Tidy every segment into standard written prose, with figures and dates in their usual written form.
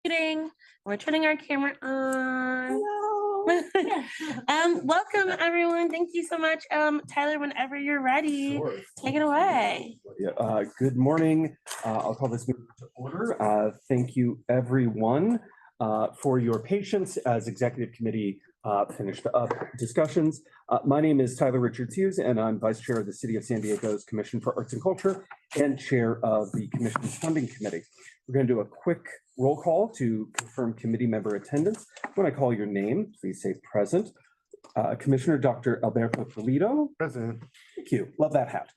muting. We're turning our camera on. Welcome everyone. Thank you so much. Tyler, whenever you're ready, Sure. take it away. Yeah, good morning. I'll call this meeting to order. Thank you everyone for your patience as executive committee finished up discussions. My name is Tyler Richards Hughes, and I'm vice chair of the City of San Diego's Commission for Arts and Culture and chair of the commission's funding committee. We're going to do a quick roll call to confirm committee member attendance. When I call your name, please say present. Commissioner Dr. Alberto Pulido. Present. Thank you. Love that hat.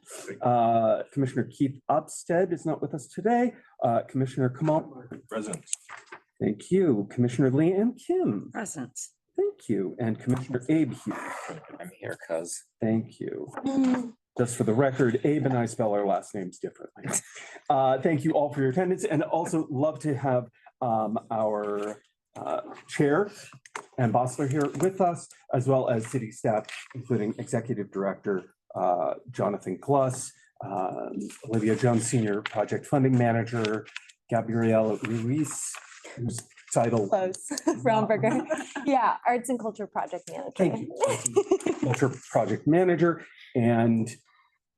Commissioner Keith Upstead is not with us today. Commissioner Kamal. Present. Thank you. Commissioner Leanne Kim. Present. Thank you. And Commissioner Abe Hughes. I'm here, cuz. Thank you. Just for the record, Abe and I spell our last names differently. Thank you all for your attendance, and also love to have our chair and Bossler here with us, as well as city staff, including Executive Director Jonathan Gluss, Olivia Jones, Senior Project Funding Manager, Gabriela Ruiz, whose title. Close. Brownberger. Yeah, Arts and Culture Project Manager. Thank you. Culture Project Manager, and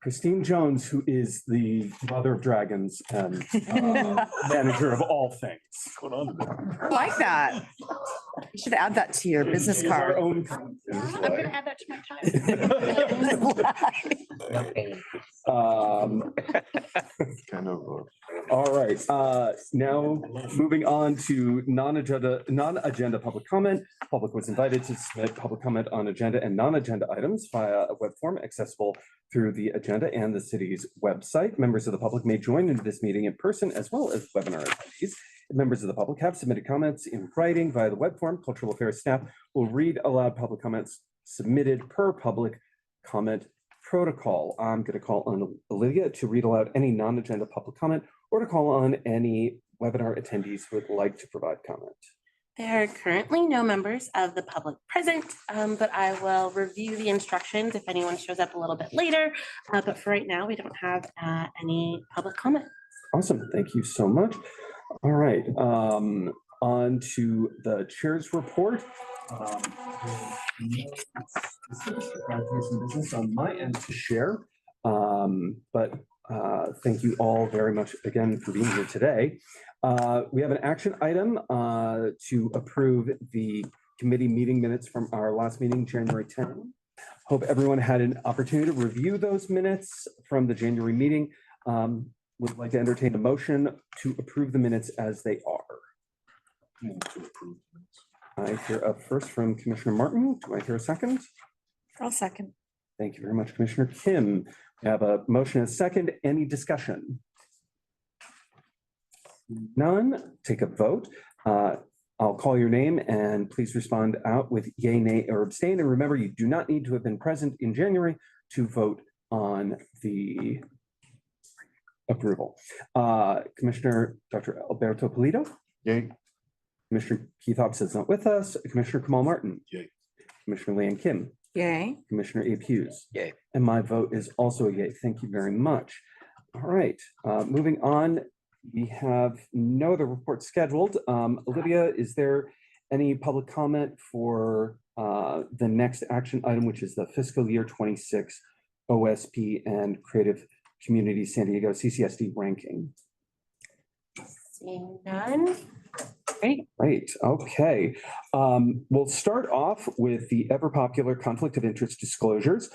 Christine Jones, who is the mother of dragons and manager of all things. What's going on today? I like that. You should add that to your business She is our card. own I'm gonna add that to my time. Kind of. All right, now moving on to non-agenda public comment. Public was invited to submit public comment on agenda and non-agenda items via a web form accessible through the agenda and the city's website. Members of the public may join in this meeting in person as well as webinar attendees. If members of the public have submitted comments in writing via the web form, Cultural Affairs staff will read aloud public comments submitted per public comment protocol. I'm going to call on Olivia to read aloud any non-agenda public comment or to call on any webinar attendees who would like to provide comment. There are currently no members of the public present, but I will review the instructions if anyone shows up a little bit later. But for right now, we don't have any public comment. Awesome. Thank you so much. All right. On to the chair's report. Business on my end to share. But thank you all very much again for being here today. We have an action item to approve the committee meeting minutes from our last meeting, January 10th. Hope everyone had an opportunity to review those minutes from the January meeting. Would like to entertain a motion to approve the minutes as they are. Move to approve. I hear up first from Commissioner Martin. Do I hear a second? I'll second. Thank you very much, Commissioner Kim. We have a motion and a second. Any discussion? None. Take a vote. I'll call your name and please respond out with yay, nay, or abstain. And remember, you do not need to have been present in January to vote on the approval. Commissioner Dr. Alberto Pulido. Yay. Commissioner Keith Hobbs is not with us. Commissioner Kamal Martin. Yay. Commissioner Leanne Kim. Yay. Commissioner Abe Hughes. Yay. And my vote is also a yay. Thank you very much. All right, moving on. We have no other reports scheduled. Olivia, is there any public comment for the next action item, which is the fiscal year 26 OSP and Creative Community San Diego CCSD ranking? Seeing none. Great. Okay. We'll start off with the ever popular conflict of interest disclosures.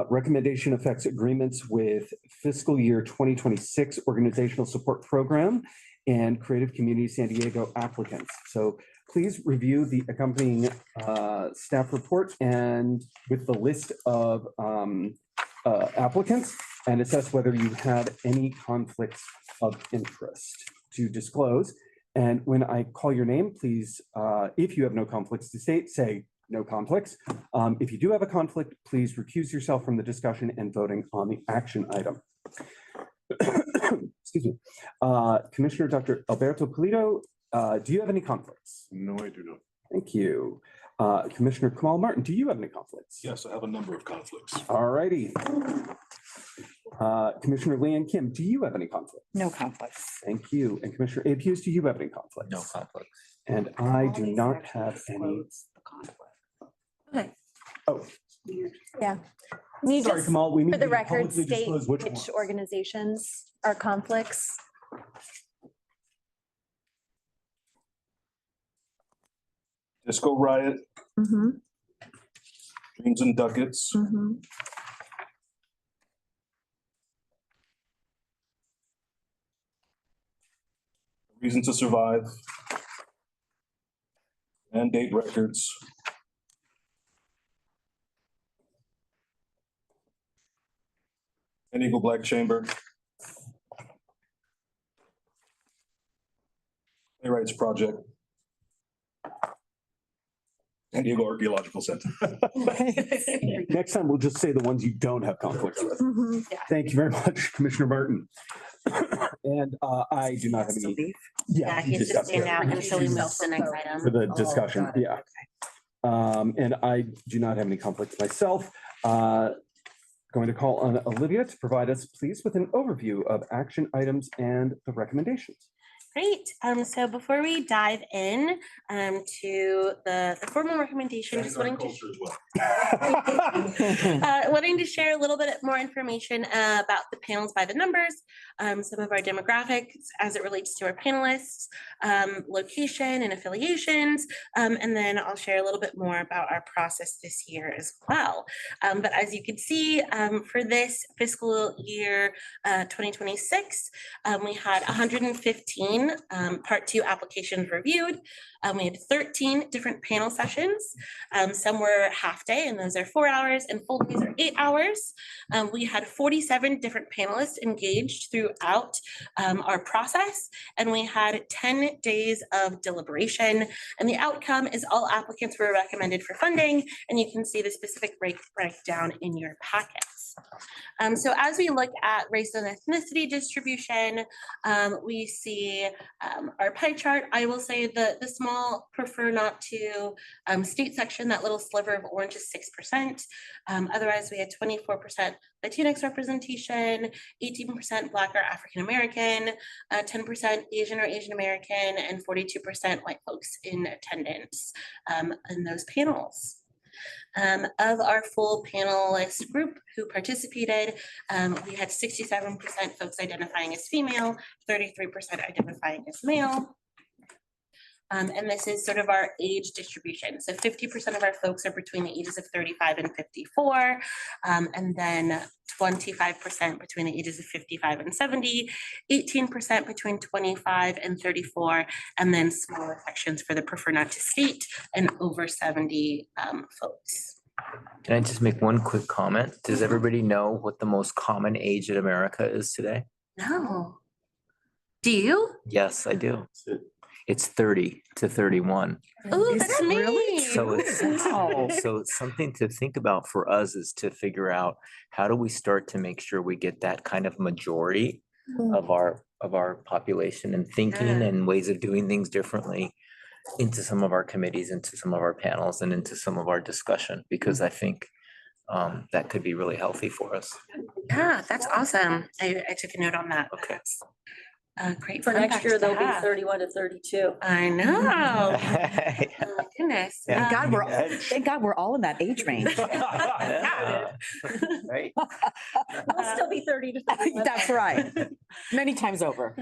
Recommendation affects agreements with fiscal year 2026 organizational support program and Creative Community San Diego applicants. So please review the accompanying staff report and with the list of applicants and assess whether you have any conflicts of interest to disclose. And when I call your name, please, if you have no conflicts to state, say no conflicts. If you do have a conflict, please recuse yourself from the discussion and voting on the action item. Excuse me. Commissioner Dr. Alberto Pulido, do you have any conflicts? No, I do not. Thank you. Commissioner Kamal Martin, do you have any conflicts? Yes, I have a number of conflicts. All righty. Commissioner Leanne Kim, do you have any conflict? No conflicts. Thank you. And Commissioner Apius, do you have any conflicts? No conflict. And I do not have any. Okay. Oh, Yeah. Can you sorry, just, Kamal, we need for the to record, publicly state disclose which which ones. organizations are conflicts? Disco Riot, Mm-hmm, Dreams and Ducats, mm-hmm. Reason to Survive, Mandate Records, and Eagle Black Chamber, Playwrights Project, San Diego Archaeological Center. Next time, we'll just say the ones you don't have conflicts with. Mm-hmm. Thank you very much, Commissioner Martin. And I do not have So any. leave. Yeah, he he's just just got staying there out until we move to the next for item. the Oh, discussion, got it. yeah. And I do not have any conflicts myself. Going to call on Olivia to provide us, please, with an overview of action items and the recommendations. Great. So before we dive in to the formal recommendation, just wanting to wanting to share a little bit more information about the panels by the numbers, some of our demographics as it relates to our panelists, location and affiliations, and then I'll share a little bit more about our process this year as well. But as you can see, for this fiscal year 2026, we had 115 Part 2 applications reviewed. We had 13 different panel sessions. Some were half day, and those are 4 hours, and full days are 8 hours. We had 47 different panelists engaged throughout our process, and we had 10 days of deliberation. And the outcome is all applicants were recommended for funding, and you can see the specific breakdown in your packets. So as we look at race and ethnicity distribution, we see our pie chart. I will say that the small prefer not to state section, that little sliver of orange is 6%. Otherwise, we had 24% Latinx representation, 18% Black or African American, 10% Asian or Asian American, and 42% white folks in attendance in those panels. Of our full panelist group who participated, we had 67% folks identifying as female, 33% identifying as male. And this is sort of our age distribution. So 50% of our folks are between the ages of 35 and 54, and then 25% between the ages of 55 and 70, 18% between 25 and 34, and then smaller sections for the prefer not to state and over 70 folks. Can I just make one quick comment? Does everybody know what the most common age in America is today? No. Do you? Yes, I do. It's 30 to 31. Oh, Is that's it me. really? So it's Wow. so something to think about for us is to figure out how do we start to make sure we get that kind of majority of our population and thinking Yeah. and ways of doing things differently into some of our committees, into some of our panels, and into some of our discussion, because I think that could be really healthy for us. Yeah, that's awesome. I took a note on that. Okay. That's great. For fun next fact year, to they'll be have. 31 to 32. I know. Oh, my goodness. Yeah. Thank God we're all in that age range. Right? We'll still be 30 to 31. That's right. Many times over.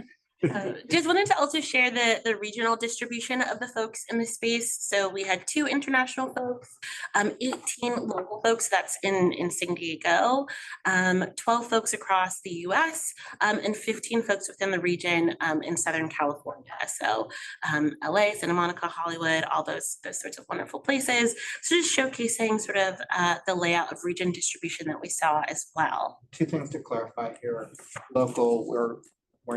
Just wanted to also share the regional distribution of the folks in the space. So we had 2 international folks, 18 local folks, that's in San Diego, 12 folks across the US, and 15 folks within the region in Southern California. So LA, Santa Monica, Hollywood, all those sorts of wonderful places. So just showcasing sort of the layout of region distribution that we saw as well. 2 things to clarify here. Local, we're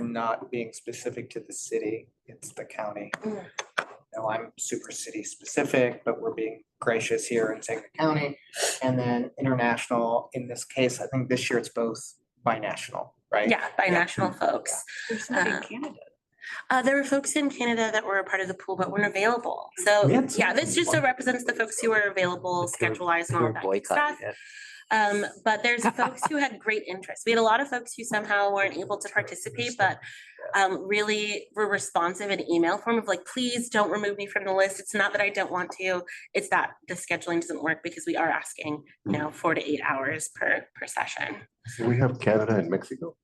not being specific to the city, it's the county. Mm. Now, I'm super city specific, but we're being gracious here and saying the county. And then international, in this case, I think this year it's both binational, right? Yeah, binational folks. There's somebody in Uh, Canada. There were folks in Canada that were a part of the pool but weren't available. So Yeah. yeah, this just so represents the folks who are available, schedule-wise and all We're of that good stuff. boycotting it. But there's folks who had great interest. We had a lot of folks who somehow weren't able to participate, but really were responsive in email form of like, please don't remove me from the list. It's not that I don't want to, it's that the scheduling doesn't work because we are asking, 4 to 8 hours per session. So we have Canada and Mexico,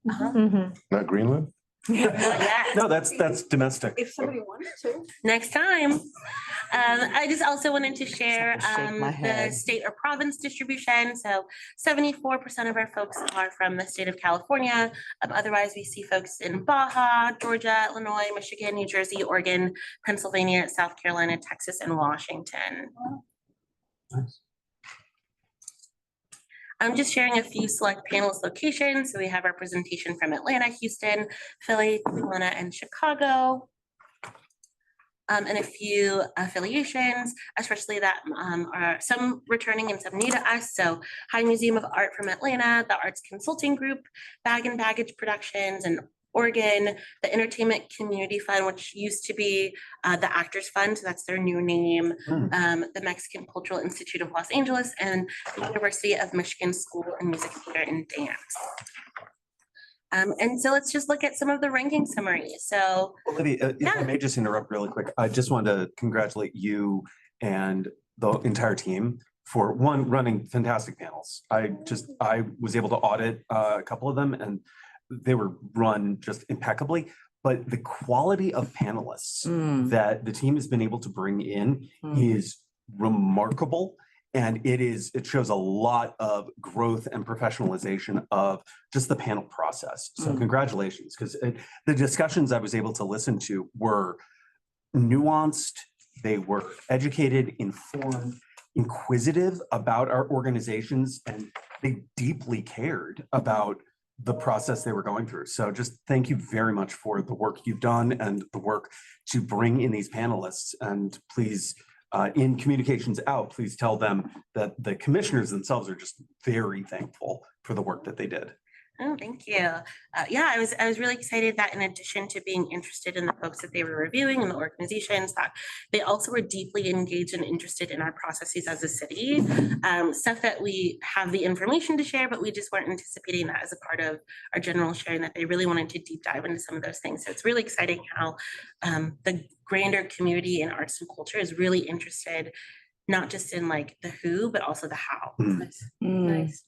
Mhm. not Greenland? Not yet. No, that's domestic. If somebody wanted to. Next time. I just also wanted to share Just have to shake my the head. state or province distribution. So 74% of our folks are from the state of California. Otherwise, we see folks in Baja, Georgia, Illinois, Michigan, New Jersey, Oregon, Pennsylvania, South Carolina, Texas, and Washington. I'm just sharing a few select panelist locations. So we have representation from Atlanta, Houston, Philly, Atlanta, and Chicago. And a few affiliations, especially that are some returning and some new to us. So High Museum of Art from Atlanta, the Arts Consulting Group, Bag and Baggage Productions in Oregon, the Entertainment Community Fund, which used to be the Actors Fund, so that's their new name, the Mexican Cultural Institute of Los Angeles, and the University of Michigan School of Music, Theater, and Dance. And so let's just look at some of the ranking summaries. So Olivia, if I Yeah. may just interrupt really quick, I just wanted to congratulate you and the entire team for running fantastic panels. I was able to audit a couple of them and they were run just impeccably. But the quality of panelists that the team has been able to bring in is remarkable. And it shows a lot of growth and professionalization of just the panel process. So congratulations, because the discussions I was able to listen to were nuanced, they were educated, informed, inquisitive about our organizations, and they deeply cared about the process they were going through. So just thank you very much for the work you've done and the work to bring in these panelists. And please, in communications out, please tell them that the commissioners themselves are just very thankful for the work that they did. Oh, thank you. Yeah, I was really excited that in addition to being interested in the folks that they were reviewing and the organizations, that they also were deeply engaged and interested in our processes as a city. Stuff that we have the information to share, but we just weren't anticipating that as a part of our general sharing, that they really wanted to deep dive into some of those things. So it's really exciting how the grander community in arts and culture is really interested, not just in like the who, but also the how. Nice.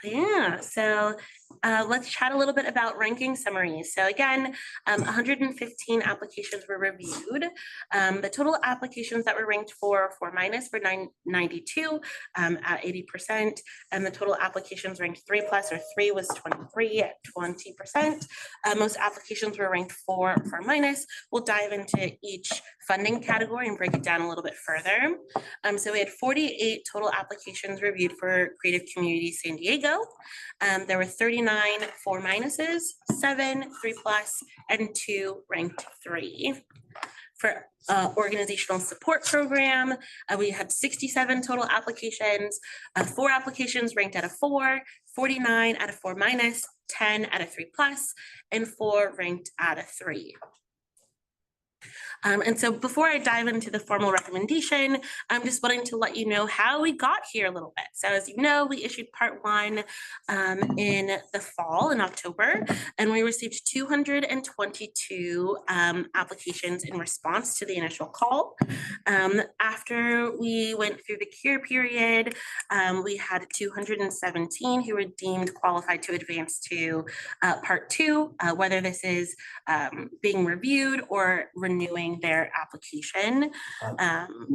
Yeah, so let's chat a little bit about ranking summaries. So again, 115 applications were reviewed. The total applications that were ranked 4 minus were 992 at 80%, and the total applications ranked 3+ or 3 was 23 at 20%. Most applications were ranked 4 minus. We'll dive into each funding category and break it down a little bit further. So we had 48 total applications reviewed for Creative Community San Diego. There were 39 4 minuses, 7 3+, and 2 ranked 3. For organizational support program, we had 67 total applications, 4 applications ranked at a 4, 49 at a 4 minus, 10 at a 3+, and 4 ranked at a 3. And so before I dive into the formal recommendation, I'm just wanting to let you know how we got here a little bit. So as you know, we issued part 1 in the fall in October, and we received 222 applications in response to the initial call. After we went through the cure period, we had 217 who were deemed qualified to advance to part 2, whether this is being reviewed or renewing their application.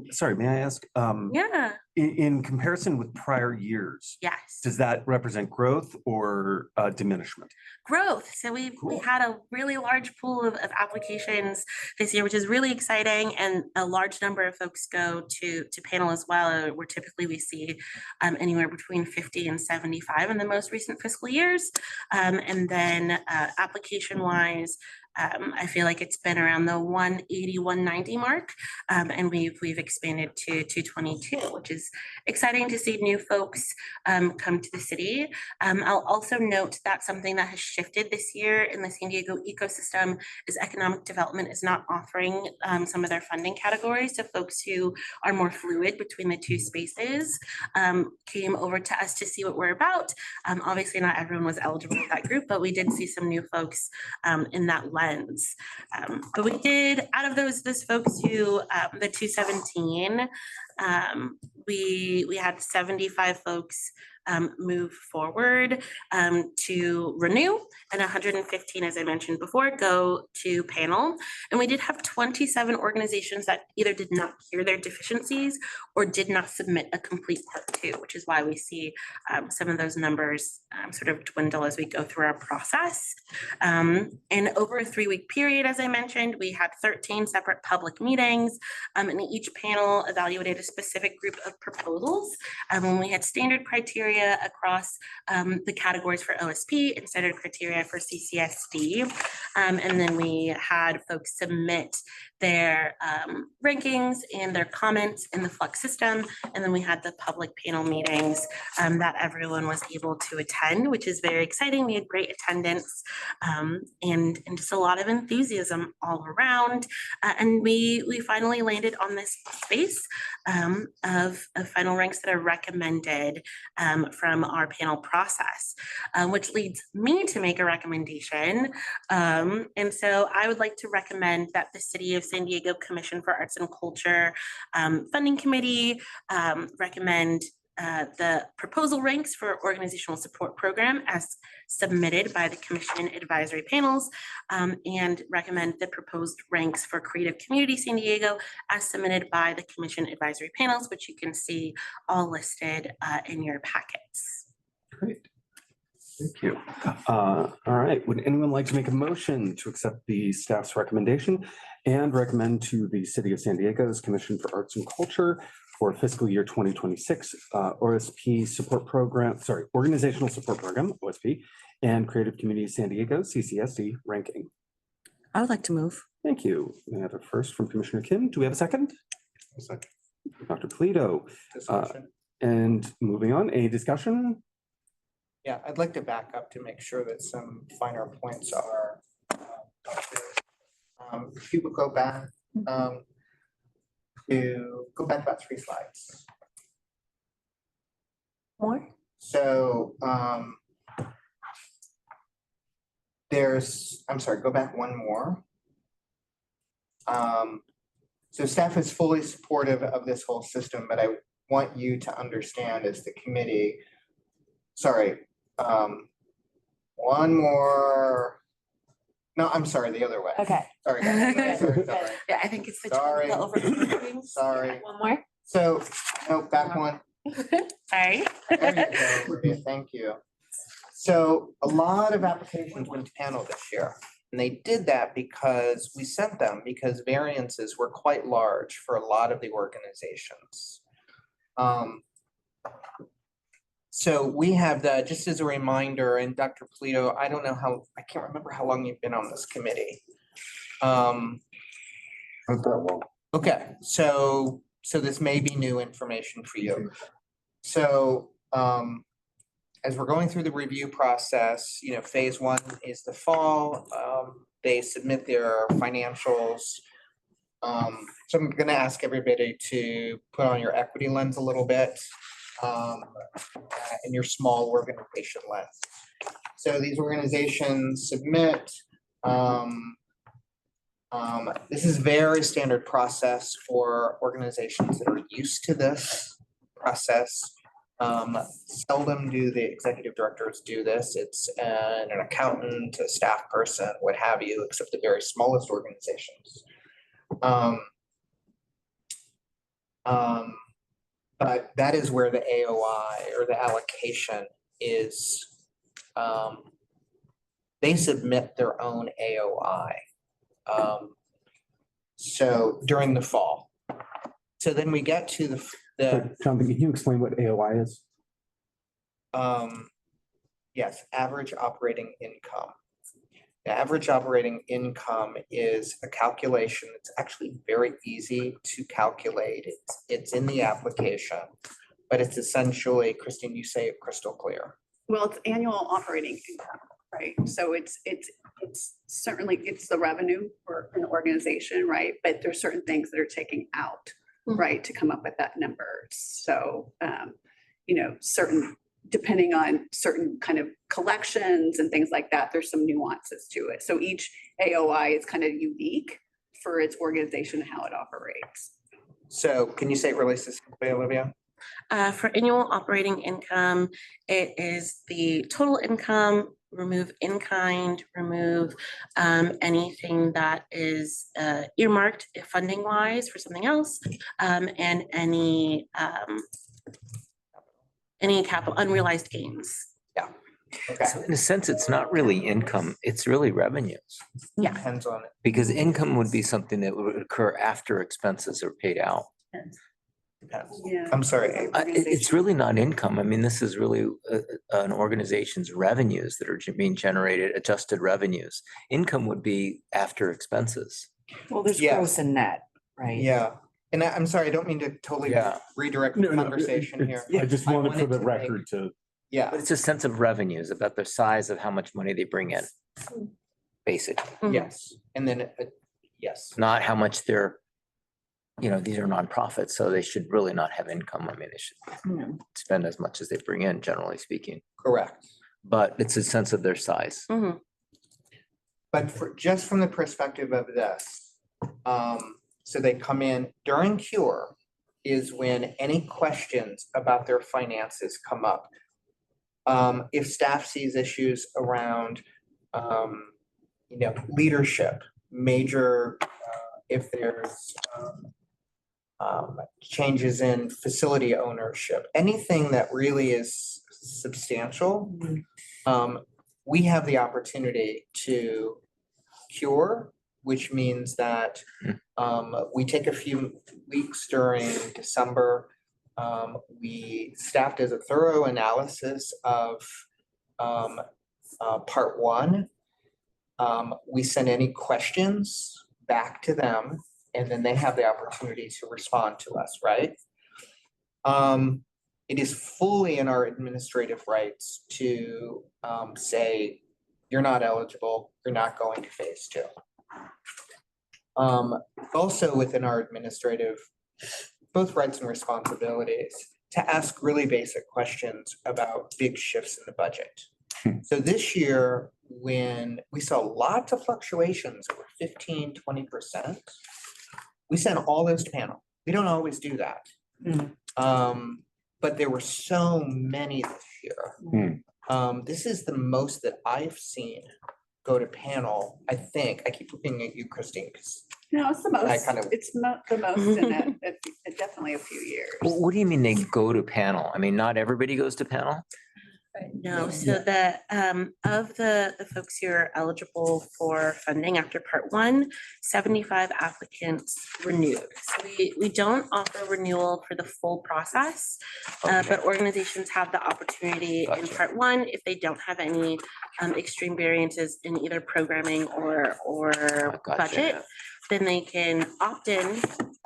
Sorry, may I ask? Yeah, In comparison with prior years, yes. does that represent growth or diminishment? Growth. So we had a really large pool of applications this year, which is really exciting, and a large number of folks go to panel as well, where typically we see anywhere between 50 and 75 in the most recent fiscal years. And then application wise, I feel like it's been around the 180, 190 mark. And we've expanded to 222, which is exciting to see new folks come to the city. I'll also note that something that has shifted this year in the San Diego ecosystem is economic development is not offering some of their funding categories to folks who are more fluid between the two spaces. Came over to us to see what we're about. Obviously not everyone was eligible for that group, but we did see some new folks in that lens. But we did, out of those folks who, the 217, we had 75 folks move forward to renew, and 115, as I mentioned before, go to panel. And we did have 27 organizations that either did not hear their deficiencies or did not submit a complete part two, which is why we see some of those numbers sort of dwindle as we go through our process. And over a 3-week period, as I mentioned, we had 13 separate public meetings, and each panel evaluated a specific group of proposals. When we had standard criteria across the categories for OSP and standard criteria for CCSD. And then we had folks submit their rankings and their comments in the Flux system. And then we had the public panel meetings that everyone was able to attend, which is very exciting. We had great attendance and just a lot of enthusiasm all around. And we finally landed on this space of final ranks that are recommended from our panel process, which leads me to make a recommendation. And so I would like to recommend that the City of San Diego Commission for Arts and Culture Funding Committee recommend the proposal ranks for organizational support program as submitted by the commission advisory panels, and recommend the proposed ranks for Creative Community San Diego as submitted by the commission advisory panels, which you can see all listed in your packets. Great. Thank you. All right. Would anyone like to make a motion to accept the staff's recommendation and recommend to the City of San Diego's Commission for Arts and Culture for fiscal year 2026 OSP support program, organizational support program, OSP, and Creative Community San Diego, CCSD ranking? I would like to move. Thank you. We have a first from Commissioner Kim. Do we have a second? Dr. Polito. Discussion. And moving on, any discussion? Yeah, I'd like to back up to make sure that some finer points are. If you would go back about 3 slides. More? So go back one more. So staff is fully supportive of this whole system, but I want you to understand as the committee, one more. No, I'm sorry, the other way. Okay. Sorry. Sorry. Yeah, I think it's the Sorry. the overview. Sorry. One more? So, no, back one. Sorry. There you go, Olivia, thank you. So a lot of applications went to panel this year. And they did that because we sent them because variances were quite large for a lot of the organizations. So we have the, just as a reminder, and Dr. Polito, I can't remember how long you've been on this committee. Not that long. Okay, so this may be new information for you. So as we're going through the review process, phase 1 is the fall. They submit their financials. So I'm gonna ask everybody to put on your equity lens a little bit. And your small organization lens. So these organizations submit. This is very standard process for organizations that are used to this process. Seldom do the executive directors do this. It's an accountant, a staff person, what have you, except the very smallest organizations. But that is where the AOI or the allocation is. They submit their own AOI. So during the fall. So then we get to the Jonathan, can you explain what AOI is? yes, average operating income. The average operating income is a calculation. It's actually very easy to calculate. It's in the application. But it's essentially, Christine, you say it crystal clear. Well, it's annual operating income, right? So it's certainly, it's the revenue for an organization, right? But there's certain things that are taking out, Mhm. right, to come up with that number. So, certain, depending on certain kind of collections and things like that, there's some nuances to it. So each AOI is kind of unique for its organization, how it operates. So can you say it really succinctly, Olivia? For annual operating income, it is the total income, remove in kind, remove anything that is earmarked funding wise for something else, and any capital unrealized gains. Okay, So in a sense, it's not really income, it's really revenues. Yeah. depends on it. Because income would be something that would occur after expenses are paid out. Depends. Yeah. I'm sorry, Abe. It's really not income. I mean, this is really an organization's revenues that are being generated, adjusted revenues. Income would be after expenses. Well, there's Yes. gross and net, right? Yeah, and I'm sorry, I don't mean to totally Yeah. redirect the conversation here. I just I wanted for the to make- record to, Yeah, But it's a sense of revenues, about the size of how much money they bring in. Basically, Mhm. yes, and then, yes, not how much they're, these are nonprofits, so they should really not have income. I mean, they should spend as much as they bring in, generally speaking. correct. But it's a sense of their size. Mhm. But just from the perspective of this, so they come in during cure is when any questions about their finances come up. If staff sees issues around, leadership, major, if there's, changes in facility ownership, anything that really is substantial, we have the opportunity to cure, which means that we take a few weeks during December. We staff does a thorough analysis of part one. We send any questions back to them, and then they have the opportunity to respond to us, right? It is fully in our administrative rights to say, you're not eligible, you're not going to phase two. Also within our administrative, both rights and responsibilities, to ask really basic questions about big shifts in the budget. So this year, when we saw lots of fluctuations, over 15-20%, we sent all those to panel. We don't always do that. But there were so many this year. This is the most that I've seen go to panel, I think. I keep looking at you, Christine, because No, it's the I most, kind of- it's the most in definitely a few years. What do you mean they go to panel? I mean, not everybody goes to panel? No, so the, of the folks who are eligible for funding after part one, 75 applicants renewed. So we don't offer renewal for the full process, but organizations have the opportunity in Gotcha. part one, if they don't have any extreme variances in either programming or Gotcha. budget, then they can opt in,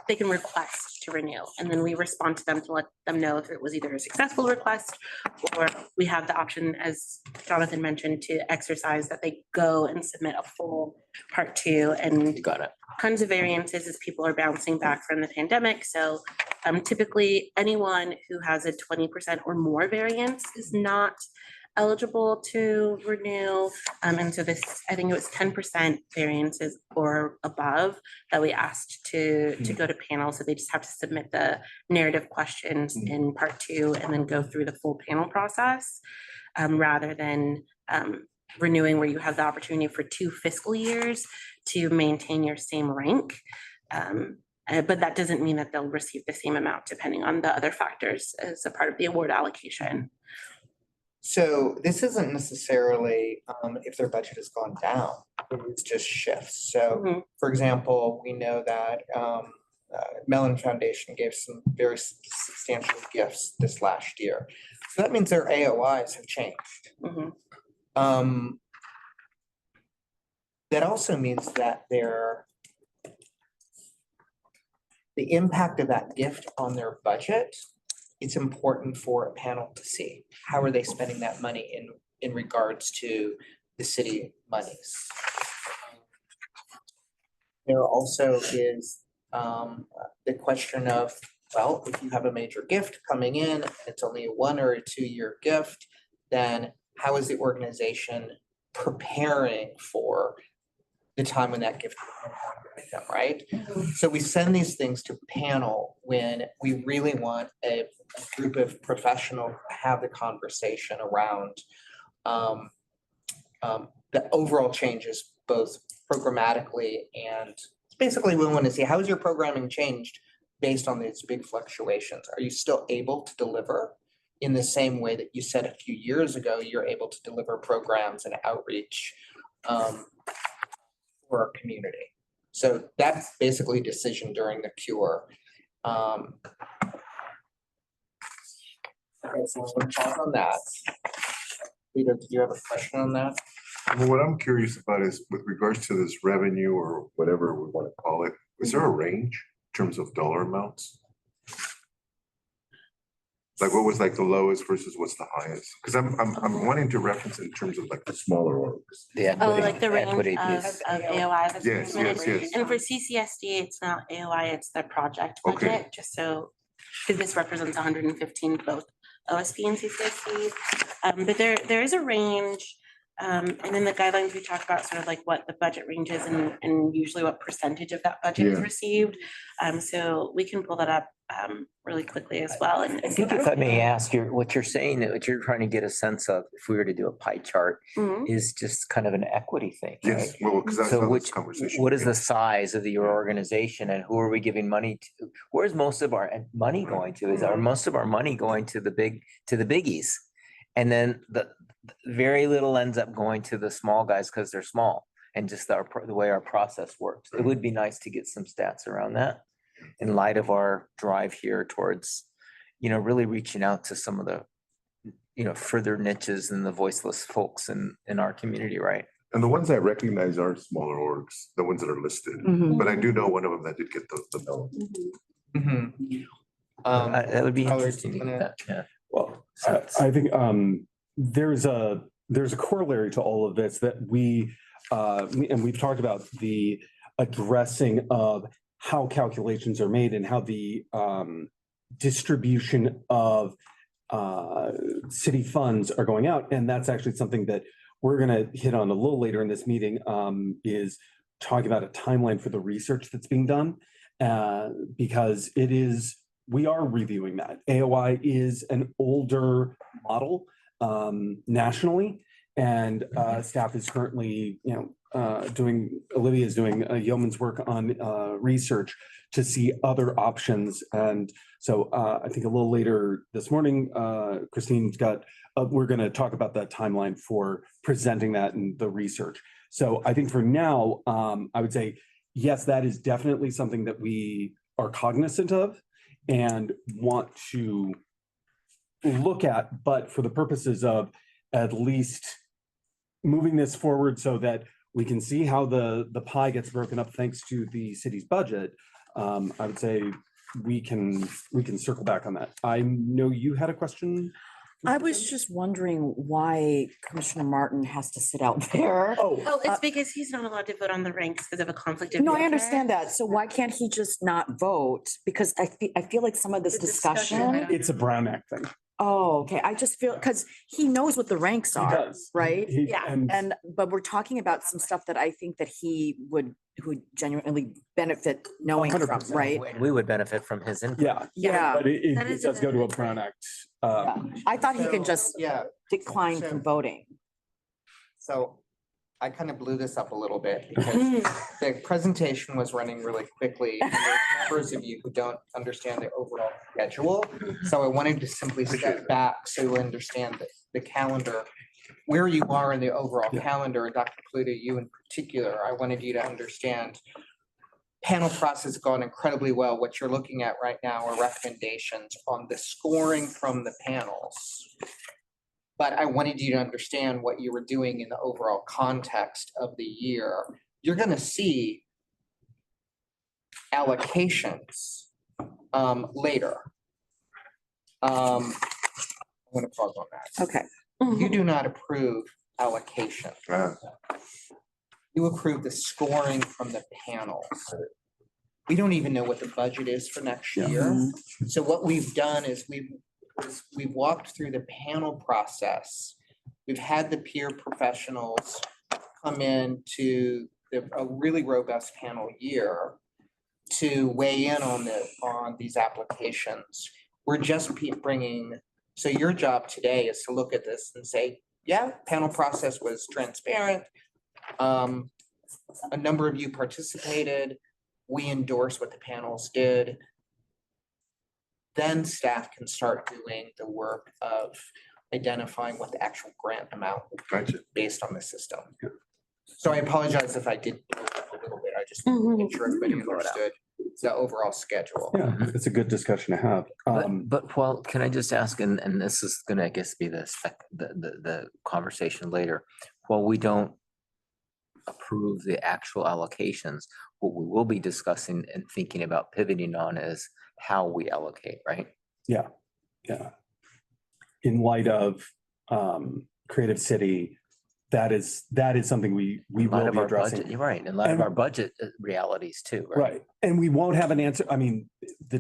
they can request to renew. And then we respond to them to let them know if it was either a successful request or we have the option, as Jonathan mentioned, to exercise that they go and submit a full part two. And You got it. tons of variances as people are bouncing back from the pandemic. So typically anyone who has a 20% or more variance is not eligible to renew. And so this, I think it was 10% variances or above that we asked to go to panel. So they just have to submit the narrative questions in part two and then go through the full panel process, rather than renewing where you have the opportunity for 2 fiscal years to maintain your same rank. But that doesn't mean that they'll receive the same amount depending on the other factors as a part of the award allocation. So this isn't necessarily if their budget has gone down, it's just shifts. So Mhm. for example, we know that Mellon Foundation gave some very substantial gifts this last year. So that means their AOIs have changed. Mhm. that also means that the impact of that gift on their budget, it's important for a panel to see. How are they spending that money in regards to the city monies? There also is the question of, well, if you have a major gift coming in, and it's only a 1 or a 2 year gift, then how is the organization preparing for the time when that gift will with them, right? So we send these things to panel when we really want a group of professionals to have the conversation around the overall changes, both programmatically and basically we want to see how is your programming changed based on these big fluctuations? Are you still able to deliver in the same way that you said a few years ago, you're able to deliver programs and outreach for our community? So that's basically decision during the cure. Okay, so we'll pause on that. Peter, do you have a question on that? Well, what I'm curious about is with regards to this revenue or whatever we want to call it, is there a range in terms of dollar amounts? Like what was like the lowest versus what's the highest? Because I'm wanting to reference in terms of like the smaller orgs. The Oh, equity- like the range equity of piece. AOI that's Yes, submitted. yes, yes. And for CCSD, it's not AOI, it's the project Okay. budget, just so, because this represents 115, both OSP and CCSD. But there is a range. And in the guidelines, we talk about sort of like what the budget range is and usually what percentage of that budget is Yeah. received. So we can pull that up really quickly as well. And I think if I may ask, what you're saying, that what you're trying to get a sense of, if we were to do a pie chart, Mhm. is just kind of an equity thing, right? Yes, well, because that's So how this which, conversation. what is the began. size of your organization and who are we giving money to? Where's most of our money going to? Is our, most of our money going to the biggies? And then the very little ends up going to the small guys because they're small and just the way our process works. It would be nice to get some stats around that in light of our drive here towards, really reaching out to some of the, further niches and the voiceless folks in our community, right? And the ones I recognize are smaller orgs, the ones that are listed, Mhm. but I do know one of them that did get the bill. Mhm. That would be Tyler, interesting to you get wanna- that, yeah. Well, I think there's a corollary to all of this that and we've talked about the addressing of how calculations are made and how the distribution of city funds are going out. And that's actually something that we're gonna hit on a little later in this meeting, is talking about a timeline for the research that's being done. Because we are reviewing that. AOI is an older model nationally, and staff is currently, Olivia is doing a yeoman's work on research to see other options. And so I think a little later this morning, Christine's we're going to talk about that timeline for presenting that and the research. So I think for now, I would say, yes, that is definitely something that we are cognizant of and want to look at, but for the purposes of at least moving this forward so that we can see how the pie gets broken up thanks to the city's budget, I would say we can circle back on that. I know you had a question. I was just wondering why Commissioner Martin has to sit out there. Oh, it's because he's not allowed to vote on the ranks because of a conflict of No, I interest. understand that. So why can't he just not vote? Because I feel like some of this The discussion, discussion. It's a Brown Act thing. Oh, okay. I just feel, because he knows what the ranks He are, does. right? Yeah. But we're talking about some stuff that I think that he would genuinely benefit knowing from, 100%. right? We would benefit from his input. Yeah, Yeah. but it That is does go to a a- Brown Act. Yeah. I thought he can just Yeah, decline from voting. so I kind of blew this up a little bit because the presentation was running really quickly. And there's members of you who don't understand the overall schedule. So I wanted to simply step back so you understand the calendar, where you are in the overall Yeah. calendar. And Dr. Pluto, you in particular, I wanted you to understand panel process has gone incredibly well. What you're looking at right now are recommendations on the scoring from the panels. But I wanted you to understand what you were doing in the overall context of the year. You're gonna see allocations later. I'm gonna pause on that. Okay. You do not approve allocation. You approve the scoring from the panels. We don't even know what the budget is for next year. So what we've done is we've walked through the panel process. We've had the peer professionals come in to a really robust panel year to weigh in on these applications. We're just bringing, so your job today is to look at this and say, yeah, panel process was transparent. A number of you participated. We endorse what the panels did. Then staff can start doing the work of identifying what the actual grant amount will be Gotcha. based on the system. So I apologize if I did a little bit. I just want to make sure everybody understood the overall schedule. Yeah, it's a good discussion to have. But Paul, can I just ask, and this is gonna, I guess, be the conversation later. While we don't approve the actual allocations, what we will be discussing and thinking about pivoting on is how we allocate, right? Yeah. In light of Creative City, that is something we In light will of be our addressing. budget, you're right, in light of And- our budget realities too, right? Right, and we won't have an answer. I mean, the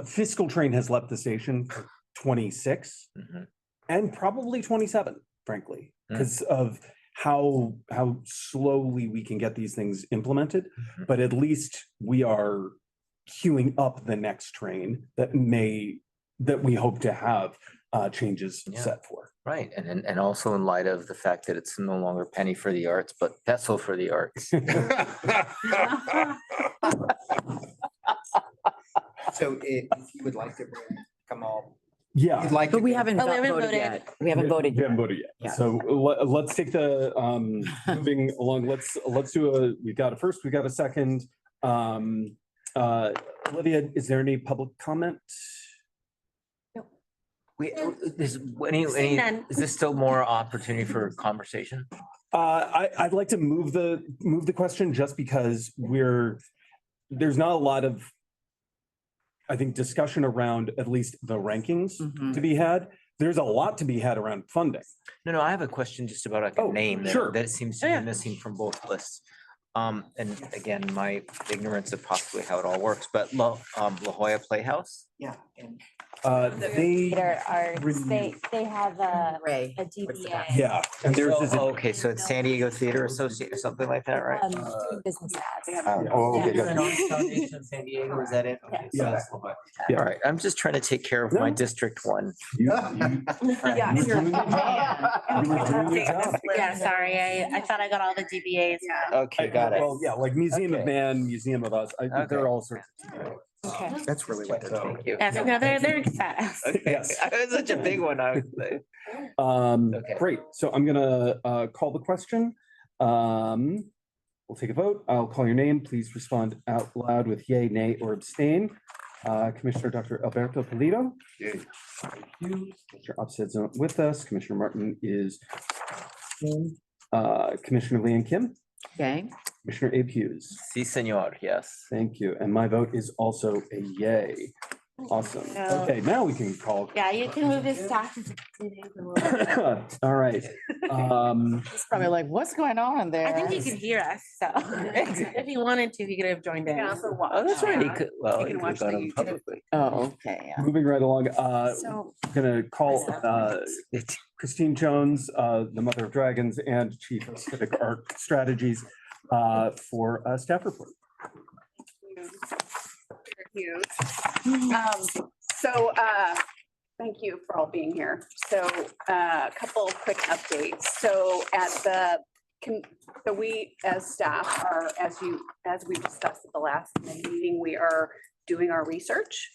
fiscal train has left the station for 26 Mhm. and probably 27, frankly, Mm. because of how slowly we can get these things implemented. Mhm. But at least we are queuing up the next train that we hope to have changes Yeah. set for. Right, and also in light of the fact that it's no longer penny for the arts, but pencil for the arts. So if you would like to bring Kamal, Yeah. you'd like. But to we go- haven't Oh, we haven't voted voted. yet. We haven't voted We haven't yet. voted yet. Yeah. So let's take the, moving along, let's do we've got a first, we've got a second. Olivia, is there any public comment? Seeing none. Is this still more opportunity for conversation? I'd like to move the question just because there's not a lot of, I think, discussion around at least the rankings Mhm. to be had. There's a lot to be had around funding. No, I have a question just about like a Oh, name sure. that seems to Oh, be yeah. missing from both lists. And again, my ignorance of possibly how it all works, but La Jolla Playhouse? Yeah. And They, They have a Ray. DBA. yeah, and there's Oh, okay, so it's San Diego Theater Associate or something like that, right? Doing business ads. Oh, okay. Yeah. Foundation San Diego, is that it? Okay, so Yeah. that's La Jolla. Yeah. All right, I'm just trying to take care of my No. District 1. You Yeah. were doing your job. Yeah, sorry, I thought I got all the DBAs. Okay, got it. Well, yeah, like Museum of Okay. Man, Museum of Us, there Okay. are all sorts. Okay. that's really what they're doing. Thank you. Yeah, so no, they're fast. Okay, Yes. it was such a big one. Okay. Great, so I'm gonna call the question. We'll take a vote. I'll call your name. Please respond out loud with yay, nay, or abstain. Commissioner Dr. Alberto Pulido. Yay. Thank you. Commissioner Upstead's not with us. Commissioner Martin is Commissioner Leon Kim, Okay. Commissioner Abe Hughes. Si, senor, yes. Thank you. And my vote is also a yay. Awesome. Yeah. Okay, now we can call. Yeah, you can move this staff. All right. It's probably like, what's going on in there? I think he could hear us, so if he wanted to, he could have joined in. Oh, that's right. He could, well, You he can could watch have the gone YouTube. publicly. Oh, okay. Yeah. Moving right along, So, gonna call Christine Jones, the Mother of Dragons and Chief of Civic Art Strategies for a staff report. So, thank you for all being here. So, a couple quick updates. So so we as staff are, as we discussed at the last meeting, we are doing our research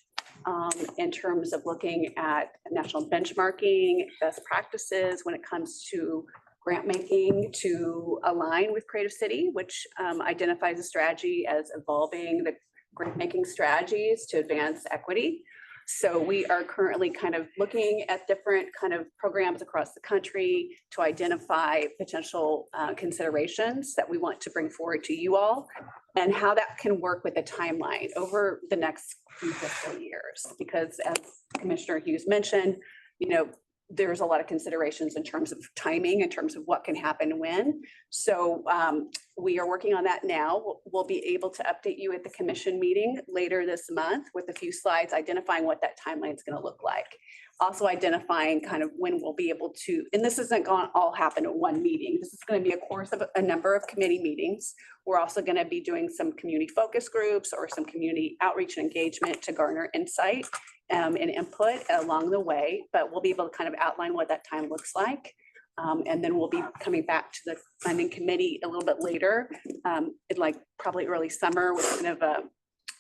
in terms of looking at national benchmarking, best practices when it comes to grant making to align with Creative City, which identifies a strategy as evolving the grant making strategies to advance equity. So we are currently kind of looking at different kind of programs across the country to identify potential considerations that we want to bring forward to you all and how that can work with the timeline over the next few fiscal years. Because as Commissioner Hughes mentioned, there's a lot of considerations in terms of timing, in terms of what can happen when. So we are working on that now. We'll be able to update you at the commission meeting later this month with a few slides identifying what that timeline is going to look like. Also identifying kind of when we'll be able to, and this isn't going to all happen at one meeting. This is going to be a course of a number of committee meetings. We're also going to be doing some community focus groups or some community outreach and engagement to garner insight and input along the way, but we'll be able to kind of outline what that time looks like. And then we'll be coming back to the funding committee a little bit later, in like probably early summer with kind of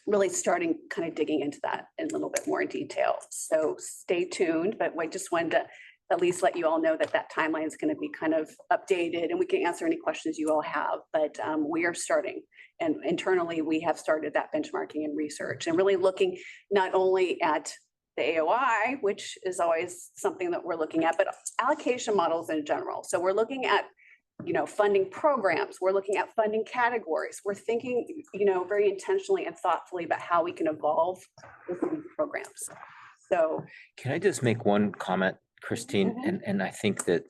really starting kind of digging into that in a little bit more detail. So stay tuned, but I just wanted to at least let you all know that that timeline is going to be kind of updated and we can answer any questions you all have, but we are starting. And internally, we have started that benchmarking and research and really looking not only at the AOI, which is always something that we're looking at, but allocation models in general. So we're looking at, funding programs. We're looking at funding categories. We're thinking, very intentionally and thoughtfully about how we can evolve within programs. So Can I just make one comment, Christine? And I think that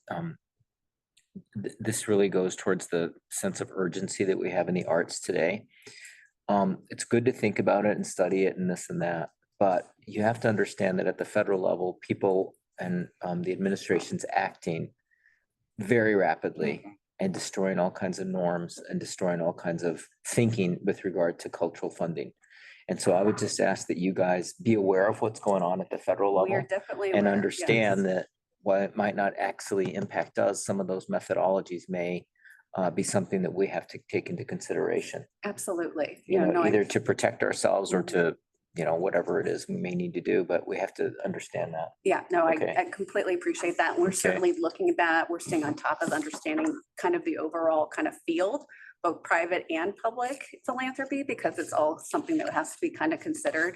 this really goes towards the sense of urgency that we have in the arts today. It's good to think about it and study it and this and that, but you have to understand that at the federal level, people and the administration's acting very rapidly and destroying all kinds of norms and destroying all kinds of thinking with regard to cultural funding. And so I would just ask that you guys be aware of what's going on at the federal we are level definitely and aware, understand yes. that while it might not actually impact us, some of those methodologies may be something that we have to take into consideration, Absolutely. either to protect ourselves or to, whatever it is we may need to do, but we have to understand that. Yeah, no, Okay. I completely appreciate that. We're certainly looking at that. We're staying on top of understanding kind of the overall kind of field, both private and public philanthropy, because it's all something that has to be kind of considered.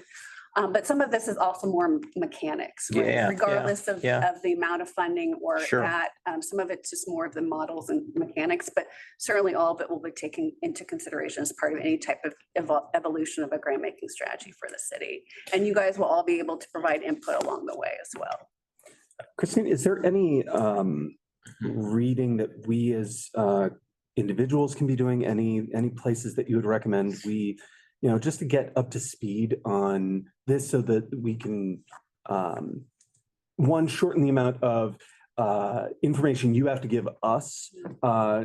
But some of this is also more mechanics, right? Yeah, Regardless of the amount of funding or Sure. that, some of it's just more of the models and mechanics, but certainly all of it will be taken into consideration as part of any type of evolution of a grant making strategy for the city. And you guys will all be able to provide input along the way as well. Christine, is there any reading that we as individuals can be doing? Any places that you would recommend we, just to get up to speed on this so that we can, one, shorten the amount of information you have to give us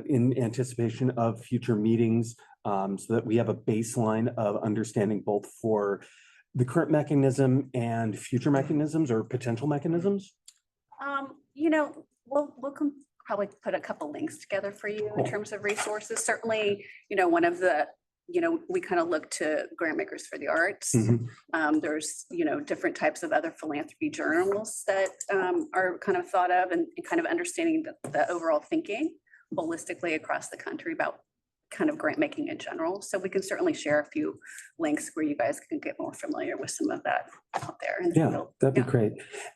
in anticipation of future meetings, so that we have a baseline of understanding both for the current mechanism and future mechanisms or potential mechanisms? We'll probably put a couple links together for you in terms of resources. Certainly, one of the, we kind of look to grant makers for the arts. There's, different types of other philanthropy journals that are kind of thought of and kind of understanding the overall thinking holistically across the country about kind of grant making in general. So we can certainly share a few links where you guys can get more familiar with some of that out there. In the Yeah, field. that'd be Yeah. great.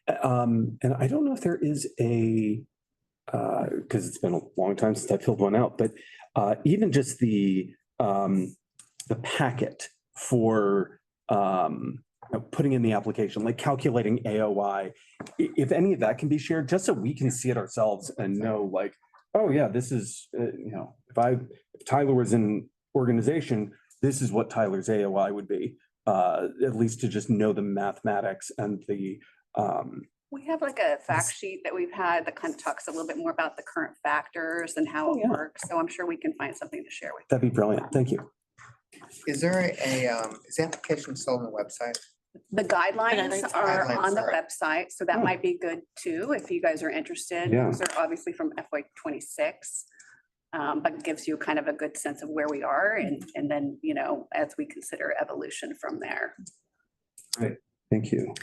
And I don't know if there is because it's been a long time since I filled one out, but even just the packet for putting in the application, like calculating AOI, if any of that can be shared, just so we can see it ourselves and know like, oh yeah, this is, if Tyler was in organization, this is what Tyler's AOI would be, at least to just know the mathematics and the, We have like a fact sheet that we've had that kind of talks a little bit more about the current factors and how Oh, it yeah. works. So I'm sure we can find something to share with you. that'd be brilliant. Thank you. Is there is the application still on the website? The guidelines guidelines are Guidelines, on the sorry. website, so that Oh. might be good too, if you guys are interested. Yeah. Those are obviously from FY '26. But gives you kind of a good sense of where we are and then, as we consider evolution from there. Thank you.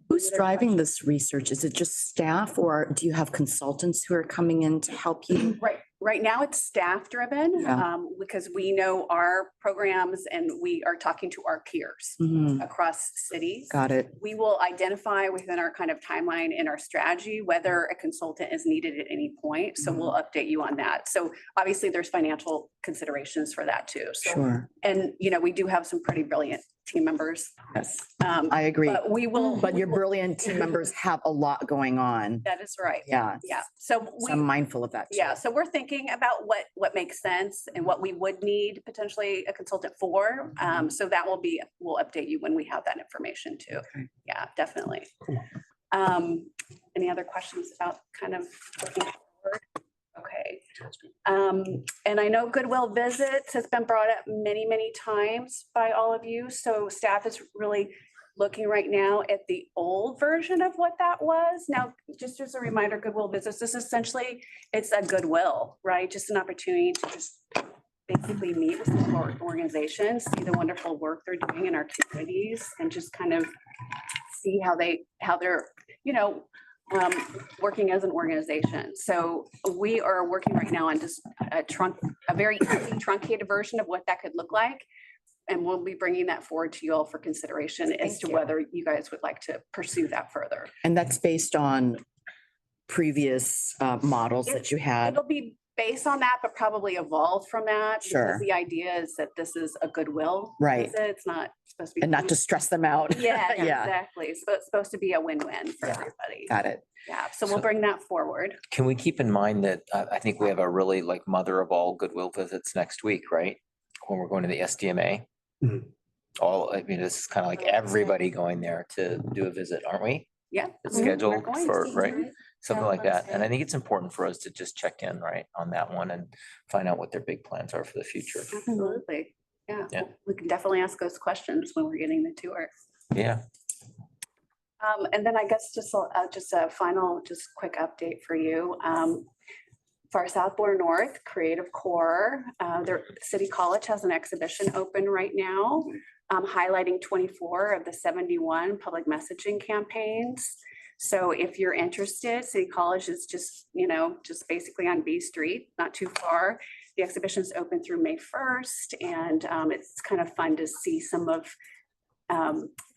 Who's driving this research? Is it just staff or do you have consultants who are coming in to help you? Right, Right now, it's staff driven, Yeah. because we know our programs and we are talking to our peers Mhm. across cities. Got it. We will identify within our kind of timeline in our strategy whether a consultant is needed at any point. So we'll update you on that. So obviously, there's financial considerations for that too. So, Sure. and, we do have some pretty brilliant team members. Yes, Um, I agree. But we will. But your brilliant team members have a lot going on. That is right. Yeah. Yeah. So So I'm we, mindful of that. too. yeah, so we're thinking about what makes sense and what we would need potentially a consultant for. So that we'll update you when we have that information too. Okay. Yeah, definitely. Any other questions about kind of looking forward? Okay. And I know Goodwill Visits has been brought up many, many times by all of you. So staff is really looking right now at the old version of what that was. Now, just as a reminder, Goodwill Visits is essentially, it's a goodwill, right? Just an opportunity to just basically meet with some of our organizations, see the wonderful work they're doing in our communities and just kind of see how they're, working as an organization. So we are working right now on just a very easy truncated version of what that could look like. And we'll be bringing that forward to you all for consideration as Thank to you. whether you guys would like to pursue that further. And that's based on previous models that you had. It'll be based on that, but probably evolved from that. Sure. Because the idea is that this is a goodwill. Right. visit. It's not supposed to be. And not to stress them out. Yeah, Yeah, exactly. So it's supposed to be a win-win for Yeah. everybody. got it. Yeah, so we'll bring that forward. Can we keep in mind that I think we have a really like mother of all Goodwill visits next week, right? When we're going to the SDMA. Mhm. This is kind of like everybody going there to do a visit, aren't we? Yeah. It's We're scheduled going for, to, right? Something like that. And I Wednesday. think it's important for us to just check in, right, on that one and find out what their big plans are for the future. Absolutely. Yeah, Yeah. we can definitely ask those questions when we're getting the tour. Yeah. And then I guess just a final, just quick update for you. For our South Florida North Creative Core, their City College has an exhibition open right now, highlighting 24 of the 71 public messaging campaigns. So if you're interested, City College is just basically on B Street, not too far. The exhibition is open through May 1st, and it's kind of fun to see some of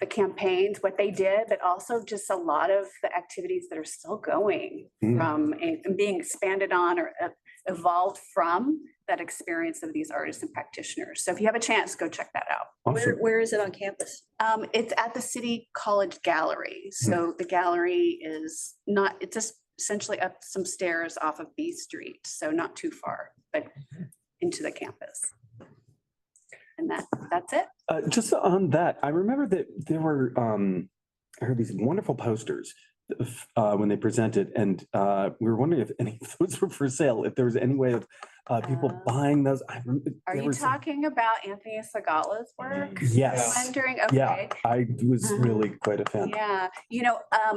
the campaigns, what they did, but also just a lot of the activities that are still going Mm. from and being expanded on or evolved from that experience of these artists and practitioners. So if you have a chance, go check that out. Awesome. Where is it on campus? It's at the City College Gallery. So the gallery is not, it's just essentially up some stairs off of B Street. So not too far, but into the campus. And that's it. Just on that, I remember that there were, I heard these wonderful posters when they presented, and we were wondering if any of those were for sale, if there was any way of people buying those. Are you talking about Anthony Sagala's work? Yes. Wondering, Yeah, okay. I was really quite a fan. Yeah,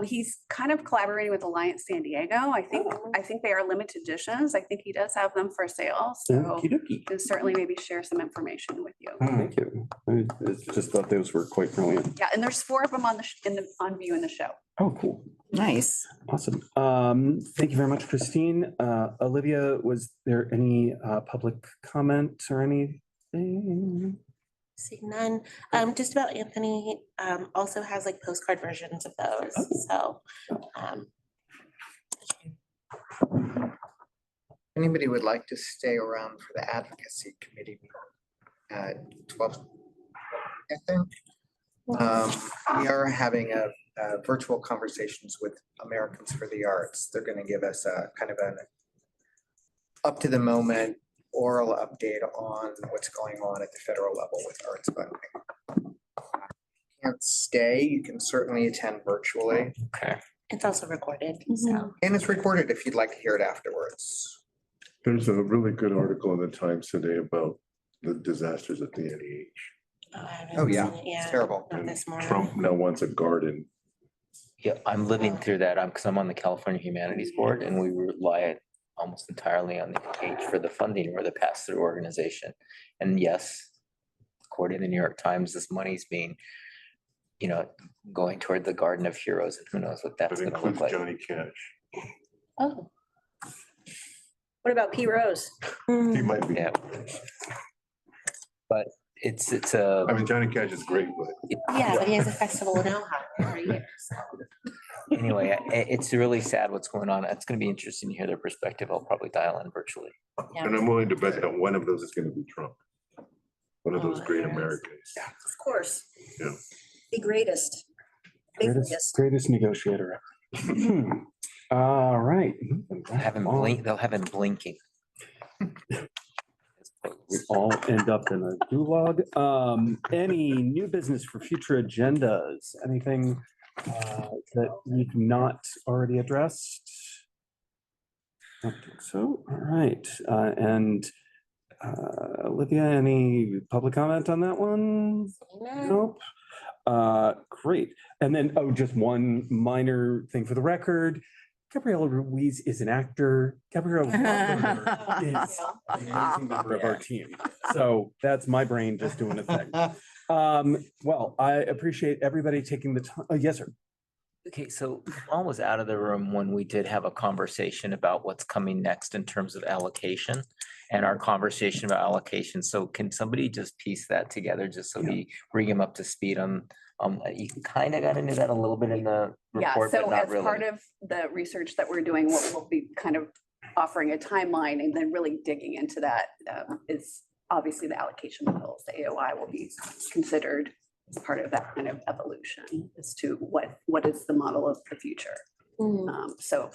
he's kind of collaborating with Alliance San Diego. I think they are limited editions. I think he does have them for sale. So Okey-dokey. can certainly maybe share some information with you. Thank you. I just thought those were quite brilliant. Yeah, and there's 4 of them on view in the show. Oh, cool. Nice. Awesome. Thank you very much, Christine. Olivia, was there any public comment or anything? See none. Just about Anthony, also has like postcard versions of those, Oh. so. Anybody would like to stay around for the advocacy committee meeting at 12, I think. We are having a virtual conversations with Americans for the Arts. They're going to give us a kind of an up to the moment oral update on what's going on at the federal level with arts funding. Can't stay, you can certainly attend virtually, Okay. It's also recorded, so. and it's recorded if you'd like to hear it afterwards. There's a really good article in the Times today about the disasters at the NEH. I haven't Oh, yeah, seen it it's yet. terrible. Not this morning. Trump now wants a garden. Yeah, I'm living through that because I'm on the California Humanities Board and we rely almost entirely on the NEH for the funding or the pass-through organization. And yes, according to the New York Times, this money's being, going toward the Garden of Heroes, and who knows what that's That gonna look includes like. Johnny Cash. Oh, What about P Rose? He might be. Yeah. But it's I mean, Johnny Cash is great, but Yeah, but he has a festival in Ojai every year. so. anyway, it's really sad what's going on. It's gonna be interesting to hear their perspective. I'll probably dial in virtually. Yeah. and I'm willing to bet that one of those is gonna be Trump. One of those Oh, great yes. Americans. Of course. Yeah. The greatest. The Greatest, greatest. greatest negotiator. All right. They'll have him blinking. We all end up in a gulag. Any new business for future agendas? Anything that we've not already addressed? I don't think so. All right. And Olivia, any public comment on that one? Nope. Great. And then, oh, just one minor thing for the record. Gabriela Ruiz is an actor. Gabriela Walker is an amazing member of our team. So that's my brain just doing a thing. Well, I appreciate everybody taking the time. Yes, sir. Okay, so Paul was out of the room when we did have a conversation about what's coming next in terms of allocation and our conversation about allocation. So can somebody just piece that together just so we bring him up to speed on, you kind of got into that a little bit in the Yeah, report, but so not as part really. of the research that we're doing, we'll be kind of offering a timeline and then really digging into that is obviously the allocation bills. The AOI will be considered as part of that kind of evolution as to what is the model of the future. So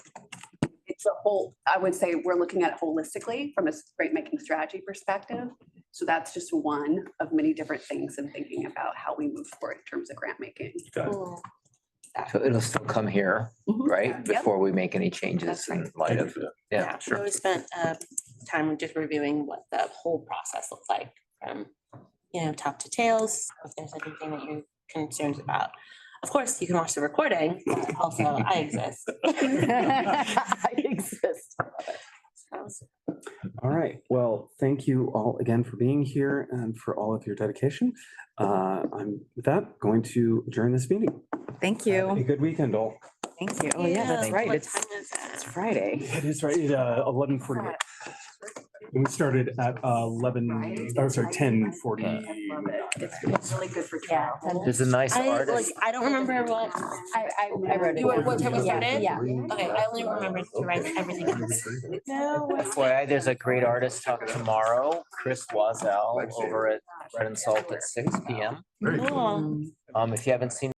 it's a whole, I would say we're looking at it holistically from a grant making strategy perspective. So that's just one of many different things and thinking about how we move forward in terms of grant making. So it'll still come here, right? Yep. Before we make any changes That's right. in light of, yeah, So sure. we spent time just reviewing what the whole process looks like from, top to tails. If there's anything that you're concerned about. Of course, you can watch the recording. But also, I exist. I exist. All right. Well, thank you all again for being here and for all of your dedication. I'm with that going to adjourn this meeting. Thank Have a you. good weekend, all. Thank you. Oh, yeah, that's Thank right. What It's time is it's it? Friday. It is right, 11:48. And we started at 10:40. It's really good for Yeah. travel. There's a nice artist. I don't remember what. I wrote it. What time we Yeah, started? yeah. Okay, I only remember to write everything. FYI, there's a great artist talk tomorrow, Chris Wazell over at Bread and Salt at 6 p.m. Very cool. Cool. If you haven't seen